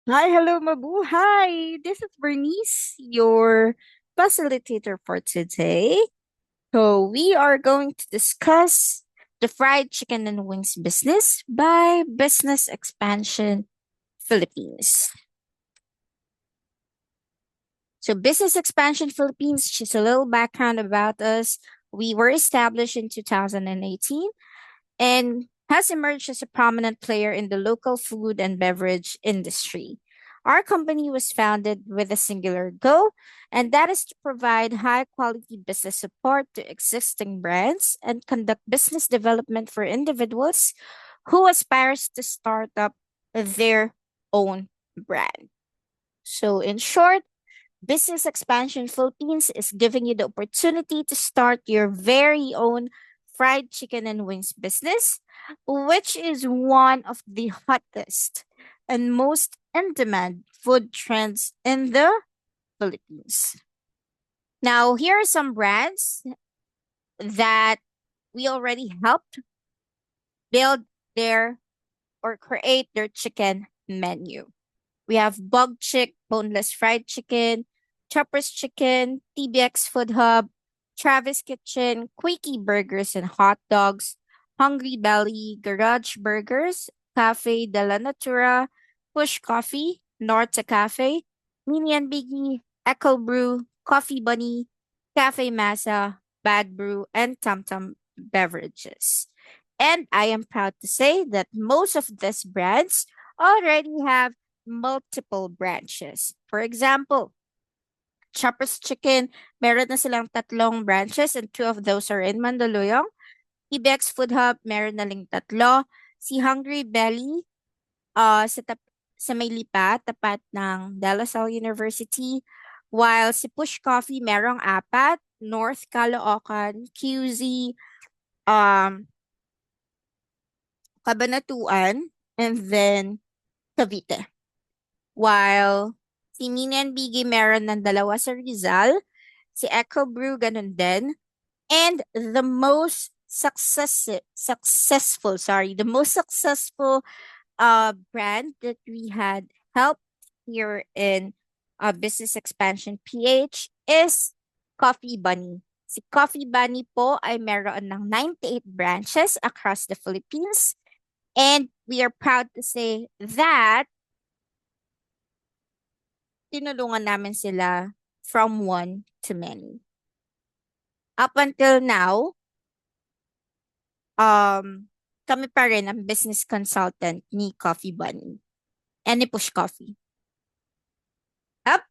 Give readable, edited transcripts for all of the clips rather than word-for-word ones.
Hi, hello, mabuhay. This is Bernice, your facilitator for today. So we are going to discuss the fried chicken and wings business by Business Expansion Philippines. So Business Expansion Philippines, just a little background about us. We were established in 2018 and has emerged as a prominent player in the local food and beverage industry. Our company was founded with a singular goal, and that is to provide high quality business support to existing brands and conduct business development for individuals who aspires to start up their own brand. So in short, Business Expansion Philippines is giving you the opportunity to start your very own fried chicken and wings business, which is one of the hottest and most in demand food trends in the Philippines. Now, here are some brands that we already helped build their or create their chicken menu. We have Bug Chick, boneless fried chicken, Chopper's Chicken, TBX Food Hub, Travis Kitchen, Quickie Burgers and Hot Dogs, Hungry Belly, Garage Burgers, Cafe de la Natura, Push Coffee, Norte Cafe, Mini and Biggie, Echo Brew, Coffee Bunny, Cafe Masa, Bad Brew, and Tum Tum Beverages. And I am proud to say that most of these brands already have multiple branches. For example, Chopper's Chicken, meron na silang tatlong branches and two of those are in Mandaluyong. PBX Food Hub, meron na ling tatlo. Si Hungry Belly, sa may lipa, tapat ng De La Salle University. While si Push Coffee, merong apat. North Caloocan, QZ, um, Cabanatuan, and then Cavite. While si Mini and Biggie meron ng dalawa sa Rizal, si Echo Brew ganun din. And the most successful brand that we had helped here in Business Expansion PH is Coffee Bunny. Si Coffee Bunny po ay meron ng 98 branches across the Philippines. And we are proud to say that tinulungan namin sila from one to many. Up until now, kami pa rin ang business consultant ni Coffee Bunny and ni Push Coffee. Up.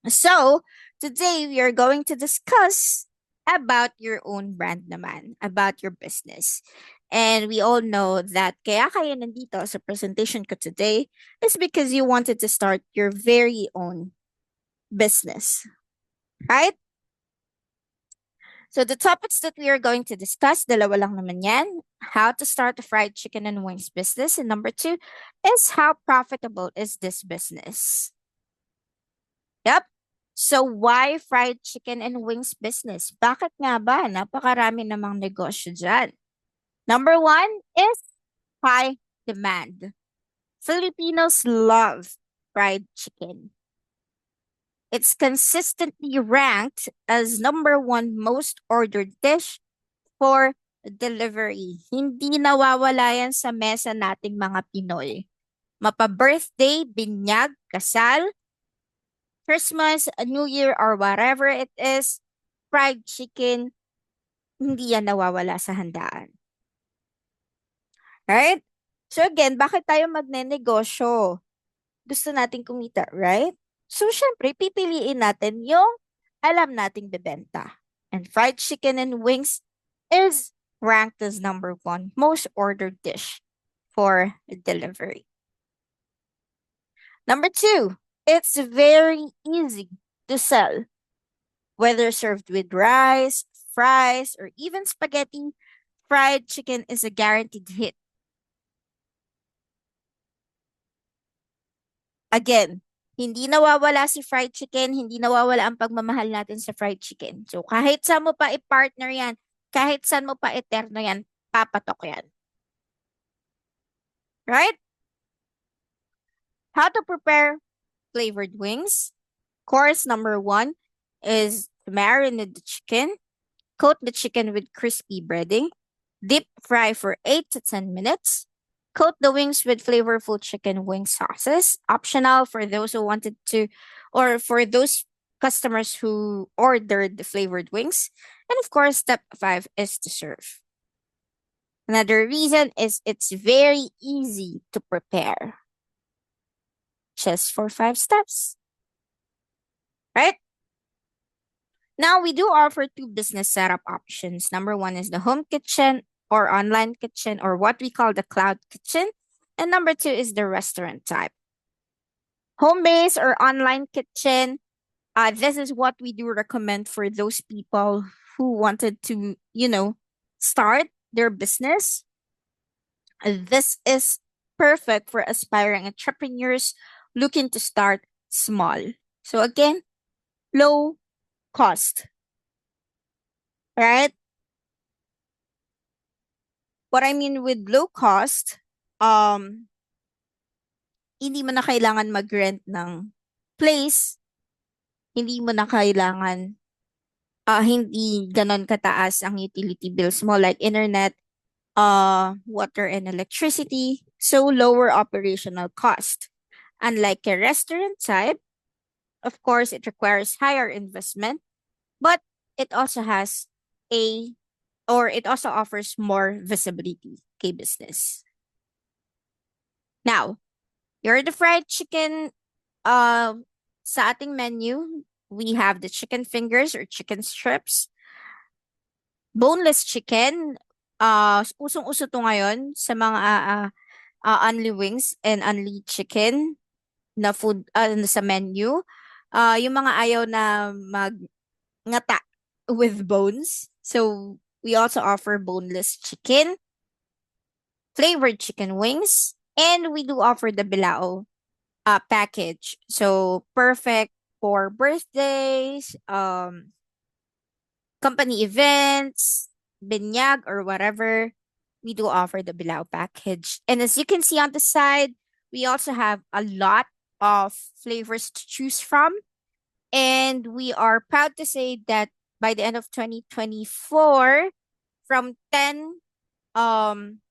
So, today we are going to discuss about your own brand naman, about your business. And we all know that kaya kayo nandito sa presentation ko today is because you wanted to start your very own business, right? So the topics that we are going to discuss, dalawa lang naman yan. How to start a fried chicken and wings business. And number two is how profitable is this business? Yep. So why fried chicken and wings business? Bakit nga ba? Napakarami namang negosyo dyan. Number one is high demand. Filipinos love fried chicken. It's consistently ranked as number one most ordered dish for delivery. Hindi nawawala yan sa mesa nating mga Pinoy. Mapa-birthday, binyag, kasal, Christmas, New Year, or whatever it is, fried chicken, hindi yan nawawala sa handaan. Right? So again, bakit tayo magnenegosyo? Gusto nating kumita, right? So syempre, pipiliin natin yung alam nating bebenta. And fried chicken and wings is ranked as number one most ordered dish for delivery. Number two, it's very easy to sell. Whether served with rice, fries, or even spaghetti, fried chicken is a guaranteed hit. Again, hindi nawawala si fried chicken, hindi nawawala ang pagmamahal natin sa fried chicken. So kahit saan mo pa i-partner yan, kahit saan mo pa eterno yan, papatok yan. Right? How to prepare flavored wings. Course number one is to marinate the chicken. Coat the chicken with crispy breading. Deep fry for 8 to 10 minutes. Coat the wings with flavorful chicken wing sauces. Optional for those who wanted to, or for those customers who ordered the flavored wings. And of course, step 5 is to serve. Another reason is it's very easy to prepare. Just for 5 steps, right? Now we do offer 2 business setup options. Number 1 is the home kitchen or online kitchen or what we call the cloud kitchen. And number 2 is the restaurant type. Home base or online kitchen, this is what we do recommend for those people who wanted to, start their business. This is perfect for aspiring entrepreneurs looking to start small. So again, low cost, right? What I mean with low cost, hindi mo na kailangan mag-rent ng place, hindi mo na kailangan, hindi ganon kataas ang utility bills mo like internet, water and electricity, so lower operational cost. Unlike a restaurant type, of course, it requires higher investment, but it also has a it also offers more visibility kay business. Now, your the fried chicken, sa ating menu, we have the chicken fingers or chicken strips, boneless chicken. Usong-uso to ngayon sa mga unli wings and unli chicken na food sa menu. Yung mga ayaw na ngata with bones. So, we also offer boneless chicken, flavored chicken wings, and we do offer the bilao package. So, perfect for birthdays, company events, binyag, or whatever. We do offer the bilao package. And as you can see on the side, we also have a lot of flavors to choose from. And we are proud to say that by the end of 2024, from 10 um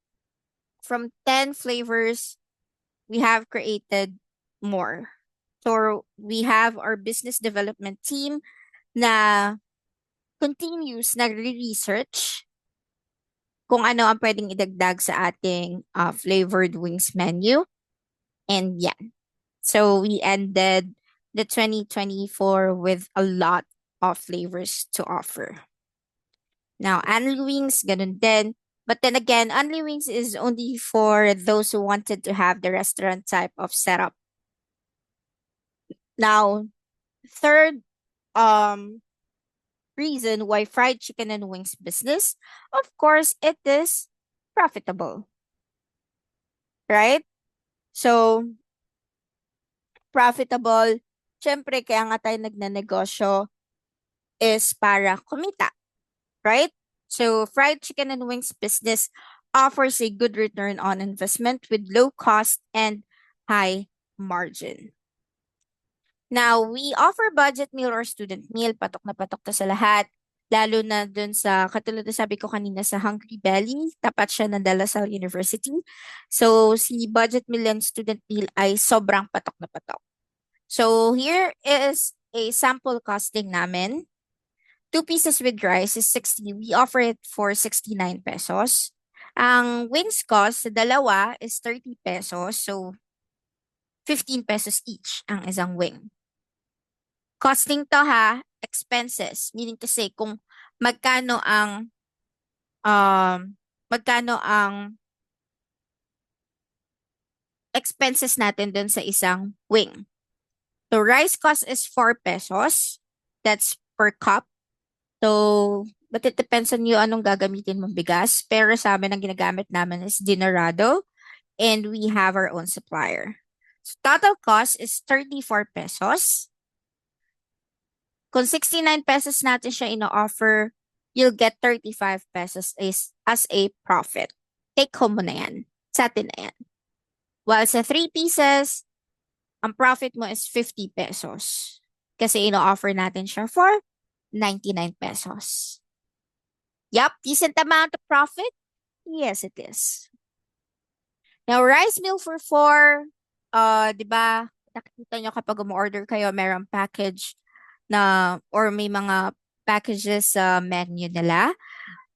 from 10 flavors, we have created more. So we have our business development team na continuous nagre-research kung ano ang pwedeng idagdag sa ating flavored wings menu. And yeah. So we ended the 2024 with a lot of flavors to offer. Now, Anli Wings, ganun din. But then again, Anli Wings is only for those who wanted to have the restaurant type of setup. Now, third reason why fried chicken and wings business, of course, it is profitable. Right? So, profitable. Syempre, kaya nga tayo nagnanegosyo is para kumita. Right? So, fried chicken and wings business offers a good return on investment with low cost and high margin. Now, we offer budget meal or student meal. Patok na patok to sa lahat. Lalo na dun sa, katulad na sabi ko kanina sa Hungry Belly, tapat siya ng De La Salle University. So, si budget meal and student meal ay sobrang patok na patok. So, here is a sample costing namin. 2 pieces with rice is 60. We offer it for 69 pesos. Ang wings cost sa dalawa is 30 pesos. So, 15 pesos each ang isang wing. Costing to ha, expenses. Meaning to say, kung magkano ang expenses natin dun sa isang wing. So, rice cost is 4 pesos. That's per cup. So, but it depends on you anong gagamitin mong bigas. Pero sa amin, ang ginagamit namin is Dinarado. And we have our own supplier. So, total cost is 34 pesos. Kung 69 pesos natin siya ino-offer, you'll get 35 pesos as a profit. Take home mo na yan. Sa atin na yan. While sa 3 pieces, ang profit mo is 50 pesos. Kasi ino-offer natin siya for 99 pesos. Yup, decent amount of profit? Yes, it is. Now, rice meal for 4, di ba, nakikita nyo kapag umorder kayo, merong package na, or may mga packages sa menu nila.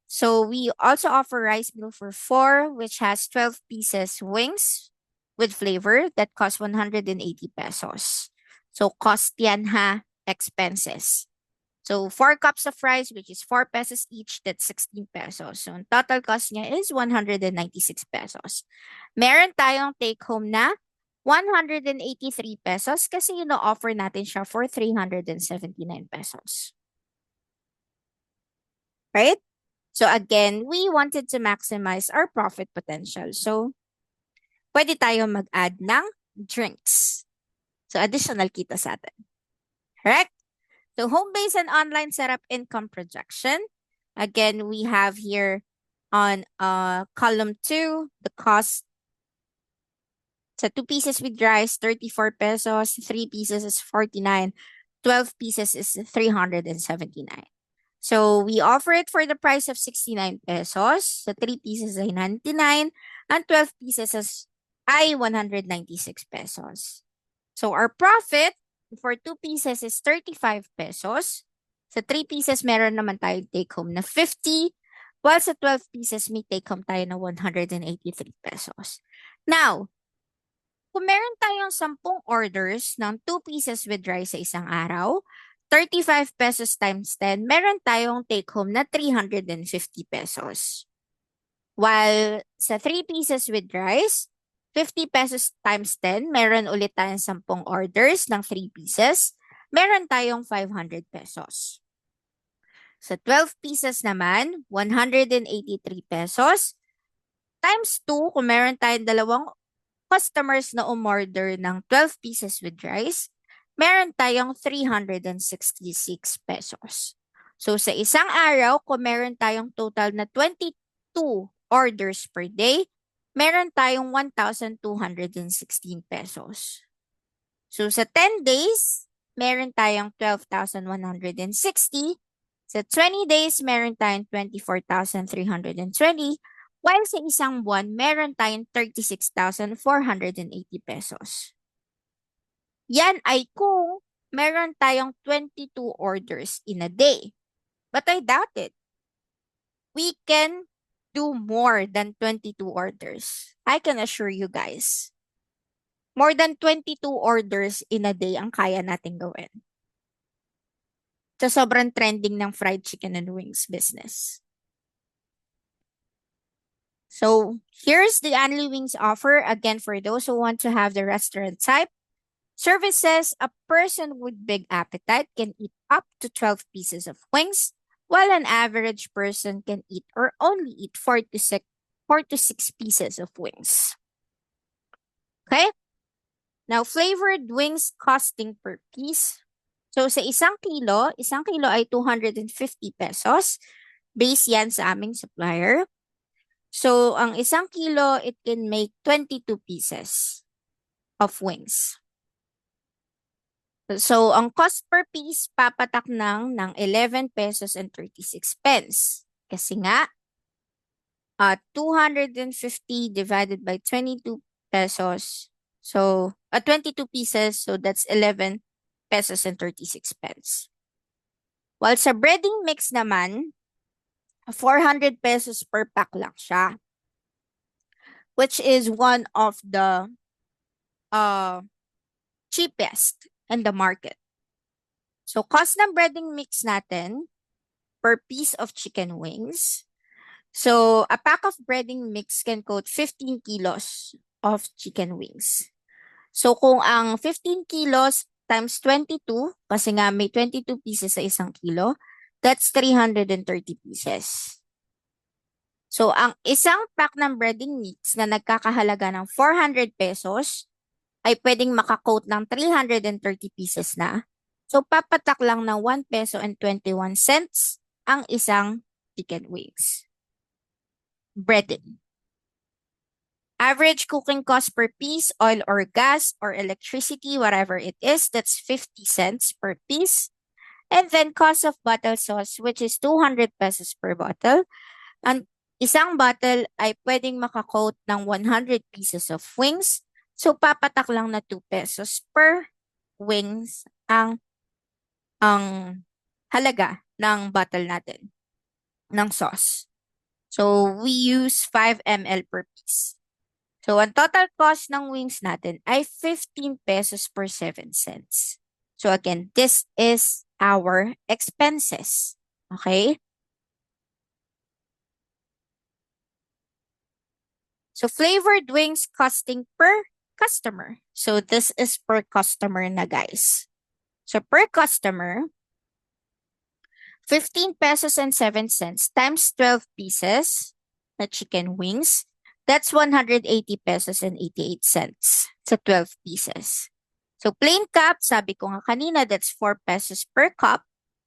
So, we also offer rice meal for 4, which has 12 pieces wings with flavor that cost 180 pesos. So, cost yan ha, expenses. So, 4 cups of rice, which is 4 pesos each, that's 16 pesos. So, ang total cost niya is 196 pesos. Meron tayong take-home na 183 pesos kasi offer natin siya for 379 pesos. Right? So, again, we wanted to maximize our profit potential. So, pwede tayong mag-add ng drinks. So, additional kita sa atin. Correct? So, home-based and online setup income projection. Again, we have here on column 2, the cost. So, 2 pieces with rice, 34 pesos. 3 pieces is 49. 12 pieces is 379. So, we offer it for the price of 69 pesos. So, 3 pieces ay 99. And 12 pieces ay 196 pesos. So, our profit for 2 pieces is 35 pesos. Sa 3 pieces, meron naman tayo take home na 50. While sa 12 pieces, may take home tayo na 183 pesos. Now, kung meron tayong 10 orders ng 2 pieces with rice sa isang araw, 35 pesos times 10, meron tayong take home na 350 pesos. While sa 3 pieces with rice, 50 pesos times 10, meron ulit tayong 10 orders ng 3 pieces, meron tayong 500 pesos. Sa 12 pieces naman, 183 pesos. Times 2, kung meron tayong dalawang customers na umorder ng 12 pieces with rice, meron tayong 366 pesos. So, sa isang araw, kung meron tayong total na 22 orders per day, meron tayong 1,216 pesos. So, sa 10 days, meron tayong 12,160. Sa 20 days, meron tayong 24,320. While sa isang buwan, meron tayong 36,480 pesos. Yan ay kung meron tayong 22 orders in a day. But I doubt it. We can do more than 22 orders. I can assure you guys. More than 22 orders in a day ang kaya natin gawin. Sa sobrang trending ng fried chicken and wings business. So, here's the Anli Wings offer. Again, for those who want to have the restaurant type services, a person with big appetite can eat up to 12 pieces of wings, while an average person can eat or only eat 4 to 6 pieces of wings. Okay? Now, flavored wings costing per piece. So, sa isang kilo ay 250 pesos. Base yan sa aming supplier. So, ang isang kilo, it can make 22 pieces of wings. So, ang cost per piece, papatak ng 11 pesos and 36 pence. Kasi nga, 250 divided by 22 pesos. So, 22 pieces, so that's 11 pesos and 36 pence. While sa breading mix naman, 400 pesos per pack lang siya. Which is one of the cheapest in the market. So, cost ng breading mix natin per piece of chicken wings. So, a pack of breading mix can coat 15 kilos of chicken wings. So, kung ang 15 kilos times 22, kasi nga may 22 pieces sa isang kilo, that's 330 pieces. So, ang isang pack ng breading mix na nagkakahalaga ng 400 pesos ay pwedeng makakoat ng 330 pieces na. So, papatak lang ng 1 peso and 21 cents ang isang chicken wings. Breading. Average cooking cost per piece, oil or gas or electricity, whatever it is, that's 50 cents per piece. And then cost of bottle sauce, which is 200 pesos per bottle. Ang isang bottle ay pwedeng makakoat ng 100 pieces of wings. So, papatak lang na 2 pesos per wings ang halaga ng bottle natin ng sauce. So, we use 5 ml per piece. So, ang total cost ng wings natin ay 15 pesos per 7 cents. So, again, this is our expenses. Okay? So, flavored wings costing per customer. So, this is per customer na, guys. So, per customer, 15 pesos and 7 cents times 12 pieces na chicken wings. That's 180 pesos and 88 cents sa 12 pieces. So, plain cup, sabi ko nga kanina, that's 4 pesos per cup.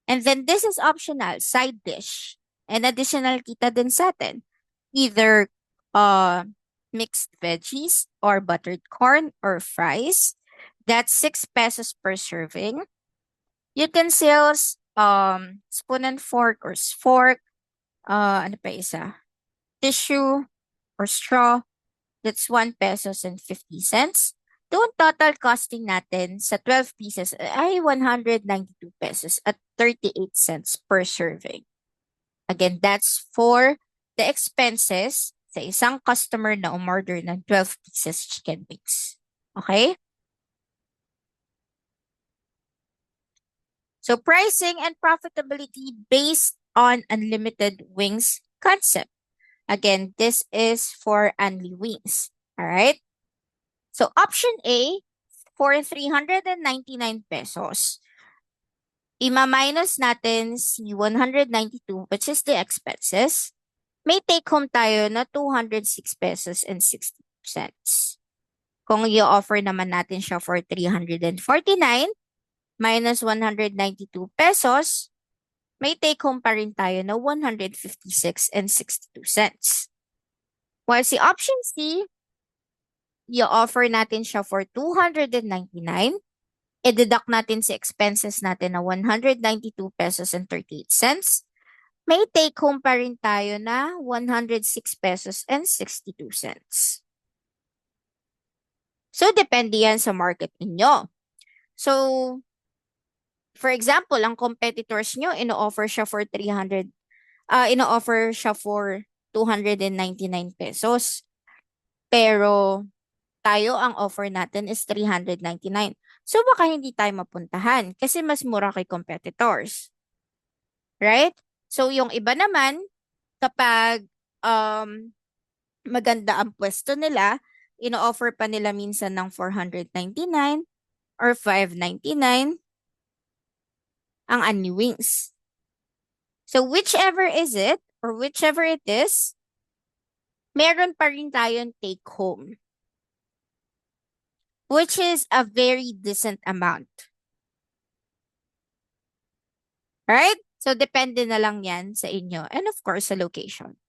And then, this is optional, side dish. And additional kita din sa atin. Either mixed veggies or buttered corn or fries. That's 6 pesos per serving. Utensils, spoon and fork or fork. Ano pa isa? Tissue or straw. That's 1 pesos and 50 cents. Doon total costing natin sa 12 pieces ay 192 pesos at 38 cents per serving. Again, that's for the expenses sa isang customer na umorder ng 12 pieces chicken wings. Okay? So pricing and profitability based on unlimited wings concept. Again, this is for only wings. All right? So option A, for 399 pesos, ima-minus natin si 192, which is the expenses. May take home tayo na 206 pesos and 60 cents. Kung i-offer naman natin siya for 349 minus 192 pesos, may take home pa rin tayo na 156 and 62 cents. While si option C, i-offer natin siya for 299, i-deduct natin si expenses natin na 192 pesos and 38 cents, may take home pa rin tayo na 106 pesos and 62 cents. So, depende yan sa market ninyo. So, for example, ang competitors nyo, ino-offer siya for 299 pesos. Pero, tayo, ang offer natin is 399. So, baka hindi tayo mapuntahan kasi mas mura kay competitors. Right? So, yung iba naman, kapag maganda ang pwesto nila, ino-offer pa nila minsan ng 499 or 599 ang Anli Wings. So, whichever is it, or whichever it is, meron pa rin tayong take home, which is a very decent amount. Right? So, depende na lang yan sa inyo. And of course, sa location.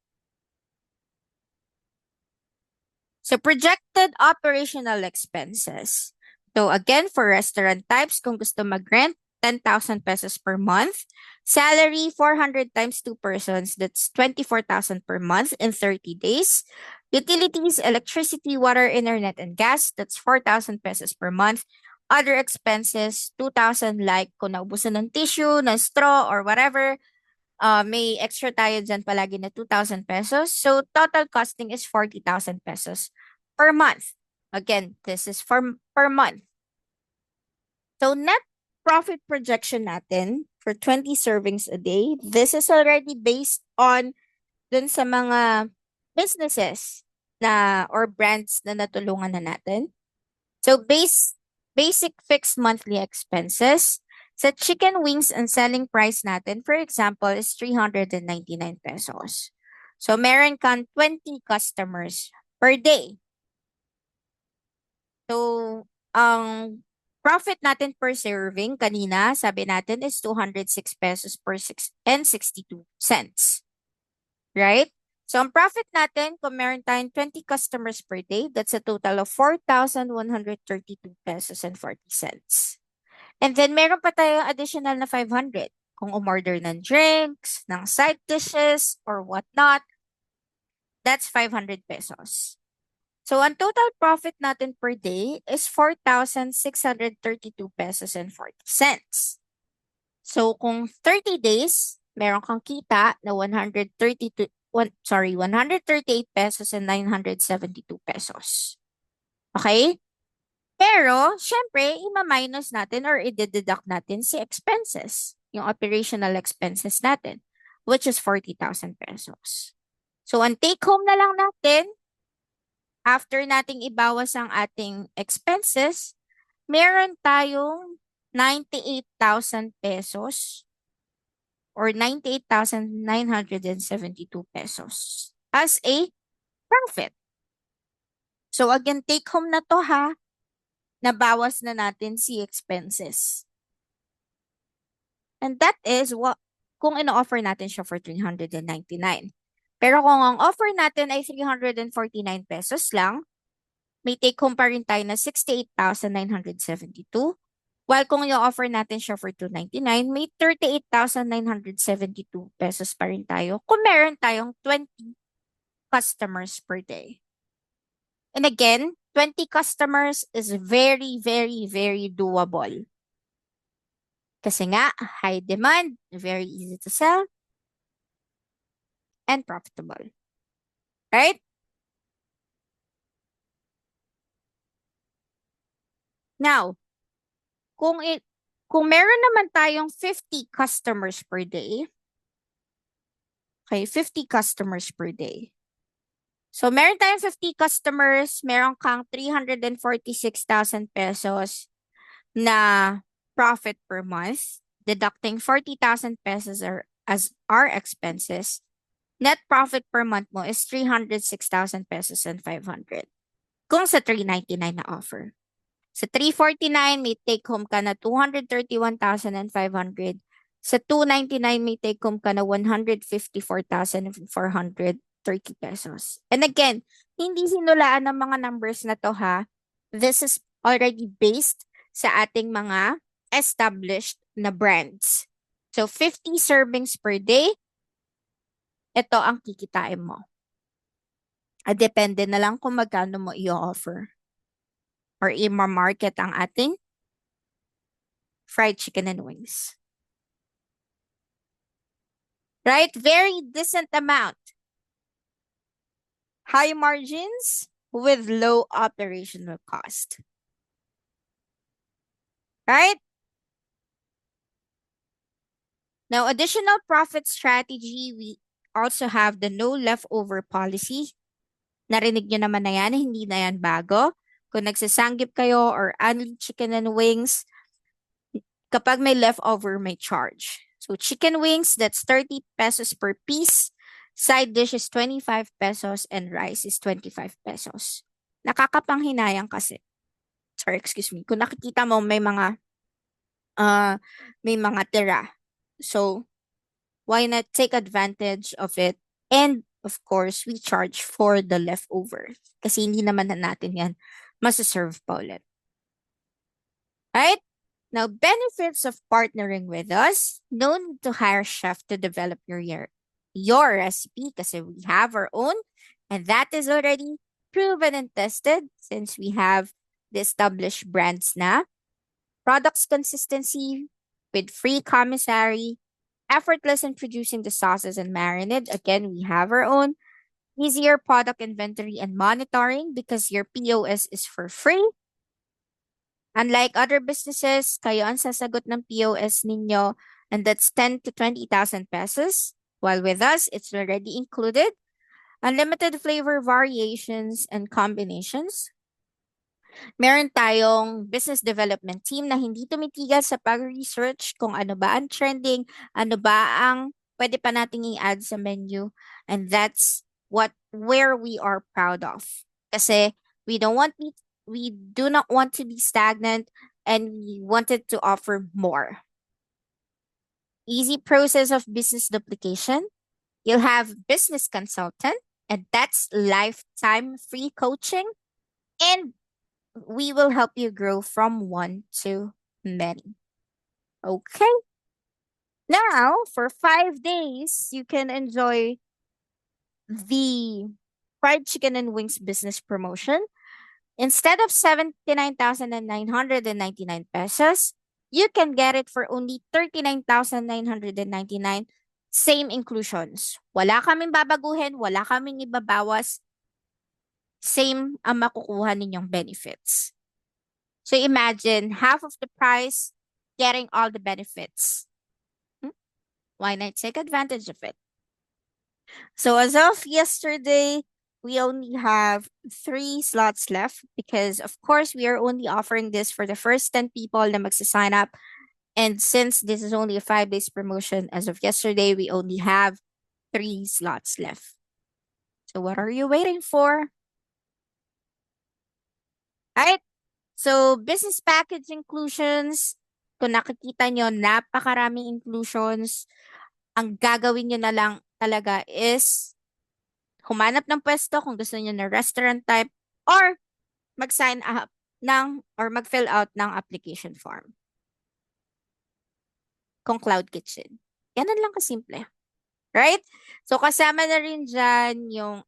So, projected operational expenses. So, again, for restaurant types, kung gusto mag-rent, 10,000 pesos per month. Salary, 400 times 2 persons. That's 24,000 per month in 30 days. Utilities, electricity, water, internet, and gas. That's 4,000 pesos per month. Other expenses, 2,000 like kung naubusan ng tissue, ng straw, or whatever. May extra tayo dyan palagi na 2,000 pesos. So, total costing is 40,000 pesos per month. Again, this is for per month. So, net profit projection natin for 20 servings a day, this is already based on dun sa mga businesses na or brands na natulungan na natin. So, basic fixed monthly expenses. Sa chicken wings, ang selling price natin, for example, is 399 pesos. So, meron kang 20 customers per day. So, ang profit natin per serving, kanina, sabi natin is 206 pesos per 6 and 62 cents. Right? So, ang profit natin, kung meron tayong 20 customers per day, that's a total of 4,132 pesos and 40 cents. And then, meron pa tayong additional na 500. Kung umorder ng drinks, ng side dishes, or whatnot, that's 500 pesos. So, ang total profit natin per day is 4,632 pesos and 40 cents. So, kung 30 days, meron kang kita na 138 pesos and 972 pesos. Okay? Pero, syempre, ima-minus natin or i-deduct natin si expenses, yung operational expenses natin, which is 40,000 pesos. So, ang take-home na lang natin, after nating ibawas ang ating expenses, meron tayong 98,000 pesos or 98,972 pesos as a profit. So again, take home na to ha, nabawas na natin si expenses. And that is what kung ino-offer natin siya for 399. Pero kung ang offer natin ay 349 pesos lang, may take home pa rin tayo na 68,972. While kung i-offer natin siya for 299, may 38,972 pesos pa rin tayo kung meron tayong 20 customers per day. And again, 20 customers is very, very, very doable. Kasi nga, high demand, very easy to sell, and profitable. Right? Now, kung meron naman tayong 50 customers per day, okay, 50 customers per day. So, meron tayong 50 customers, meron kang 346,000 pesos na profit per month, deducting 40,000 pesos as our expenses. Net profit per month mo is 306,000 pesos and 500. Kung sa 399 na offer. Sa 349, may take home ka na 231,500. Sa 299, may take home ka na 154,430 pesos. And again, hindi sinulaan ng mga numbers na to ha. This is already based sa ating mga established na brands. So, 50 servings per day, ito ang kikitain mo. Depende na lang kung magkano mo i-offer or i-market ang ating fried chicken and wings. Right? Very decent amount. High margins with low operational cost. Right? Now, additional profit strategy, we also have the no leftover policy. Narinig nyo naman na yan, hindi na yan bago. Kung nagsasanggip kayo or only chicken and wings, kapag may leftover, may charge. So, chicken wings, that's 30 pesos per piece. Side dish is 25 pesos and rice is 25 pesos. Nakakapanghinayang kasi. Sorry, excuse me. Kung nakikita mo, may mga tira. So, why not take advantage of it? And, of course, we charge for the leftover. Kasi hindi naman na natin yan masaserve pa ulit. Right? Now, benefits of partnering with us. No need to hire chef to develop your recipe kasi we have our own. And that is already proven and tested since we have the established brands na. Products consistency with free commissary. Effortless in producing the sauces and marinade. Again, we have our own. Easier product inventory and monitoring because your POS is for free. Unlike other businesses, kayo ang sasagot ng POS ninyo and that's 10 to 20,000 pesos. While with us, it's already included. Unlimited flavor variations and combinations. Meron tayong business development team na hindi tumitigil sa pag-research kung ano ba ang trending, ano ba ang pwede pa nating i-add sa menu. And that's where we are proud of. Kasi we do not want to be stagnant and we wanted to offer more. Easy process of business duplication. You'll have business consultant, and that's lifetime free coaching. And we will help you grow from one to many. Okay. Now, for 5 days, you can enjoy the fried chicken and wings business promotion. Instead of 79,999 pesos, you can get it for only 39,999. Same inclusions. Wala kaming babaguhin, wala kaming ibabawas. Same ang makukuha ninyong benefits. So imagine half of the price, getting all the benefits. Why not take advantage of it? So as of yesterday, we only have 3 slots left because of course we are only offering this for the first 10 people na magsa-sign up. And since this is only a 5 days promotion, as of yesterday, we only have 3 slots left. So what are you waiting for? Alright, so business package inclusions, kung nakikita nyo, napakaraming inclusions. Ang gagawin nyo na lang talaga is humanap ng pwesto kung gusto niyo na restaurant type or mag-sign up ng or mag-fill out ng application form. Kung cloud kitchen. Ganun lang kasimple. Right? So kasama na rin dyan yung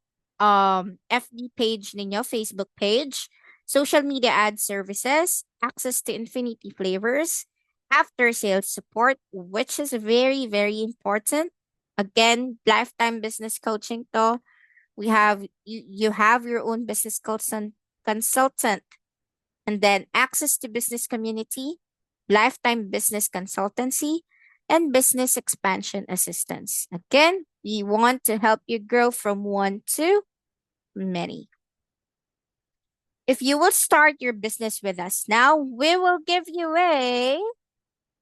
FB page ninyo, Facebook page, social media ad services, access to infinity flavors, after sales support, which is very, very important. Again, lifetime business coaching to. You have your own business consultant, and then access to business community, lifetime business consultancy, and business expansion assistance. Again, we want to help you grow from one to many. If you will start your business with us now, we will give you a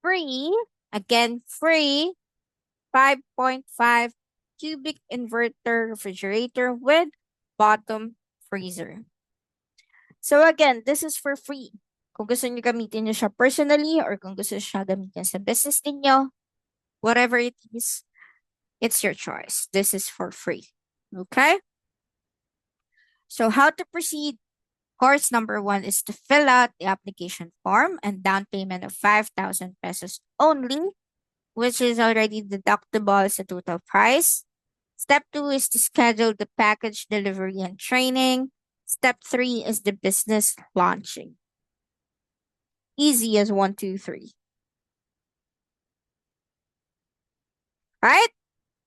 free, again, free 5.5 cubic inverter refrigerator with bottom freezer. So again, this is for free. Kung gusto niyo gamitin niyo siya personally or kung gusto siya gamitin sa business niyo, whatever it is, it's your choice. This is for free. Okay? So how to proceed? Course number 1 is to fill out the application form and down payment of 5,000 pesos only, which is already deductible as a total price. Step 2 is to schedule the package delivery and training. Step 3 is the business launching. Easy as 1, 2, 3. Right?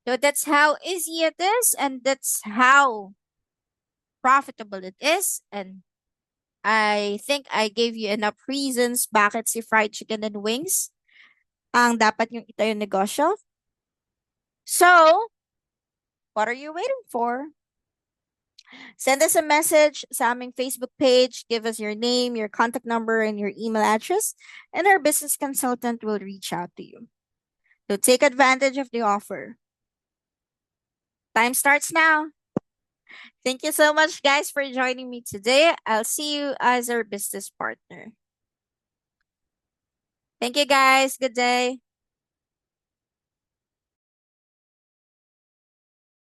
So that's how easy it is, and that's how profitable it is. And I think I gave you enough reasons bakit si fried chicken and wings ang dapat yung itayo negosyo. So, what are you waiting for? Send us a message sa aming Facebook page. Give us your name, your contact number, and your email address, and our business consultant will reach out to you. So take advantage of the offer. Time starts now. Thank you so much, guys, for joining me today. I'll see you as our business partner. Thank you, guys. Good day.